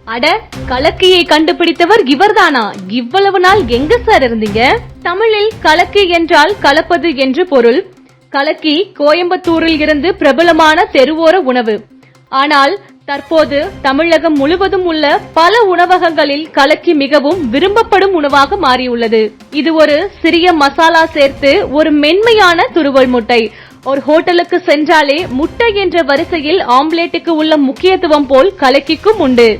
அட, கலக்கியை கண்டுபிடித்தவர் இவர்தானா? இவ்வளவு நாள் எங்க சார் இருந்தீங்க? தமிழில் கலக்கி என்றால் கலப்பது என்று பொருள். கலக்கி கோயம்புத்தூரில் இருந்து பிரபலமான தெருவோர உணவு. ஆனால் தற்போது தமிழகம் முழுவதும் உள்ள பல உணவகங்களில் கலக்கி மிகவும் விரும்பப்படும் உணவாக மாறியுள்ளது. இது ஒரு சிறிய மசாலா சேர்த்து ஒரு மென்மையான துருவல் முட்டை. ஒரு ஹோட்டலுக்கு சென்றாலே முட்டை என்ற வரிசையில் ஆம்லேட்டுக்கு உள்ள முக்கியத்துவம் போல் கலக்கிக்கும் உண்டு.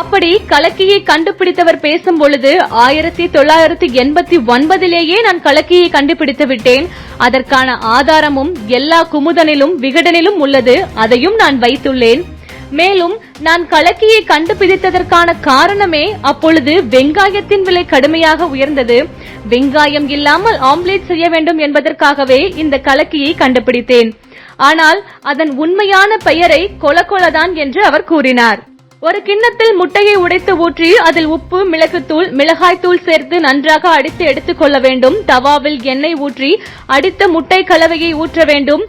அப்படி கலக்கியை கண்டுபிடித்தவர் பேசும் பொழுது 1989லேயே நான் கலக்கியை கண்டுபிடித்து விட்டேன். அதற்கான ஆதாரமும் எல்லா குமுதனிலும் விகடனிலும் உள்ளது. அதையும் நான் வைத்துள்ளேன். மேலும் நான் கலக்கியை கண்டுபிடித்ததற்கான காரணமே அப்பொழுது வெங்காயத்தின் விலை கடுமையாக உயர்ந்தது. வெங்காயம் இல்லாமல் ஆம்லேட் செய்ய வேண்டும் என்பதற்காகவே இந்த கலக்கியை கண்டுபிடித்தேன். ஆனால் அதன் உண்மையான பெயரை கொலகொலதான் என்று அவர் கூறினார். ஒரு கிண்ணத்தில் முட்டையை உடைத்து ஊற்றி அதில் உப்பு, மிளகுத்தூள், மிளகாய்த்தூள் சேர்த்து நன்றாக அடித்து எடுத்துக் கொள்ள வேண்டும். தவாவில் எண்ணெய் ஊற்றி அடித்த முட்டை கலவையை ஊற்ற வேண்டும்.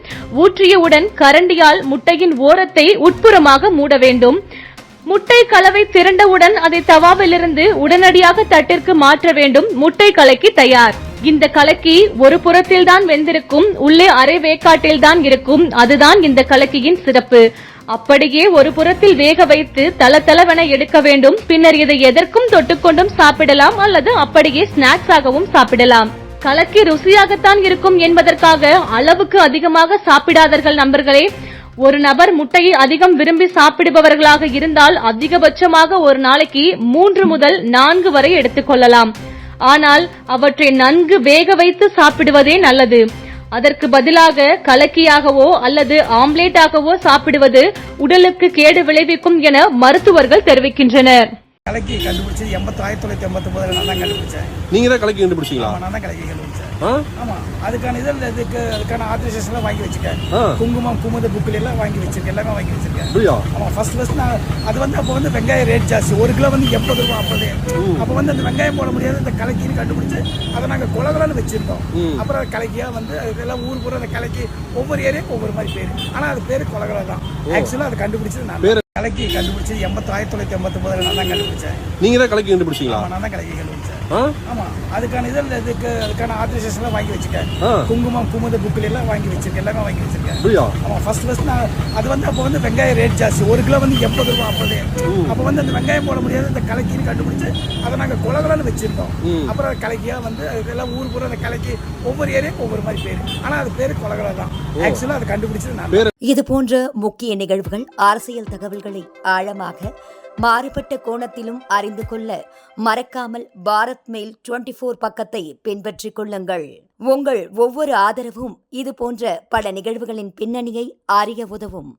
ஊற்றியவுடன் கரண்டியால் முட்டையின் ஓரத்தை உட்புறமாக மூட வேண்டும். முட்டை கலவை திரண்டவுடன் அதை தவாவிலிருந்து உடனடியாக தட்டிற்கு மாற்ற வேண்டும். முட்டை கலக்கி தயார். இந்த கலக்கி ஒரு புறத்தில் தான் வெந்திருக்கும், உள்ளே அரை வேக்காட்டில் தான் இருக்கும். அதுதான் இந்த கலக்கியின் சிறப்பு. அப்படியே ஒரு புறத்தில் வேக வைத்து தளதளவென எடுக்க வேண்டும். பின்னர் இதை எதற்கும் தொட்டுக்கொண்டும் சாப்பிடலாம் அல்லது அப்படியே ஸ்நாக்ஸ் ஆகவும் சாப்பிடலாம். கலக்கி ருசியாகத்தான் இருக்கும் என்பதற்காக அளவுக்கு அதிகமாக சாப்பிடாதீர்கள் நண்பர்களே. ஒரு நபர் முட்டையை அதிகம் விரும்பி சாப்பிடுபவர்களாக இருந்தால் அதிகபட்சமாக ஒரு நாளைக்கு 3 முதல் 4 வரை எடுத்துக் கொள்ளலாம். ஆனால் அவற்றை நன்கு வேக வைத்து சாப்பிடுவதே நல்லது. அதற்கு பதிலாக கலக்கியாகவோ அல்லது ஆம்லேட்டாகவோ சாப்பிடுவது உடலுக்கு கேடு விளைவிக்கும் என மருத்துவர்கள் தெரிவிக்கின்றனர். கலக்கி கண்டுபிடிச்சது 1989 நான் தான் கண்டுபிடிச்சேன். நீங்க தான் கலக்கி கண்டுபிடிச்சீங்களா? நான் தான் கலக்கி கண்டுபிடிச்சேன். ஆமா, அதுக்கான அதுக்கான ஆத்தரைசேஷன் எல்லாம் வாங்கி வச்சிருக்கேன். குங்குமம், குமுத புக்கில் எல்லாம் வாங்கி வச்சிருக்கேன். எல்லாமே வாங்கி வச்சிருக்கேன். ஆமா, ஃபர்ஸ்ட் நான் அது அப்போ வெங்காயம் ரேட் ஜாஸ்தி. 1 கிலோ 80 ரூபா. அப்போ அந்த வெங்காயம் போட முடியாது. அந்த கலக்கின்னு கண்டுபிடிச்சு அதை நாங்கள் குலகலன்னு வச்சிருந்தோம். அப்புறம் கலக்கியா அதெல்லாம் ஊர் பூரா அந்த கலக்கி ஒவ்வொரு ஏரியாவுக்கு ஒவ்வொரு மாதிரி பேரு. ஆனா அது பேரு குலகலை தான். ஆக்சுவலா அதை கண்டுபிடிச்சது நான். கலக்கி கண்டுபிடிச்சது 1989 நான் தான் கண்டுபிடிச்சேன். நீங்க தான் கலக்கி கண்டுபிடிச்சீங்களா? நான் தான் கலக்கி கண்டுபிடிச்சேன். ஆமா, அதுக்கான அதுக்கான ஆத்தரைசேஷன் எல்லாம் வாங்கி வச்சிருக்கேன். குங்குமம், குமுத புக்கில் எல்லாம் வாங்கி வச்சிருக்கேன். எல்லாமே வாங்கி வச்சிருக்கேன். ஆமா, ஃபர்ஸ்ட் நான் அது அப்போ வெங்காயம் ரேட் ஜாஸ்தி. 1 கிலோ 80 ரூபா. அப்போ அந்த வெங்காயம் போட முடியாது. அந்த கலக்கின்னு கண்டுபிடிச்சு அதை நாங்கள் குலகலன்னு வச்சிருந்தோம். அப்புறம் கலக்கியா அதெல்லாம் ஊர் பூரா அந்த கலக்கி ஒவ்வொரு ஏரியாவுக்கு ஒவ்வொரு மாதிரி பேரு. ஆனா அது பேரு குலகலை தான். ஆக்சுவலா அதை கண்டுபிடிச்சது நான். இது போன்ற முக்கிய நிகழ்வுகள், அரசியல் தகவல்களை ஆழமாக மாறுபட்ட கோணத்திலும் அறிந்து கொள்ள மறக்காமல் பாரத் மெயில் 24 பக்கத்தை பின்பற்றிக் கொள்ளுங்கள். உங்கள் ஒவ்வொரு ஆதரவும் இது போன்ற பல நிகழ்வுகளின் பின்னணியை அறிய உதவும்.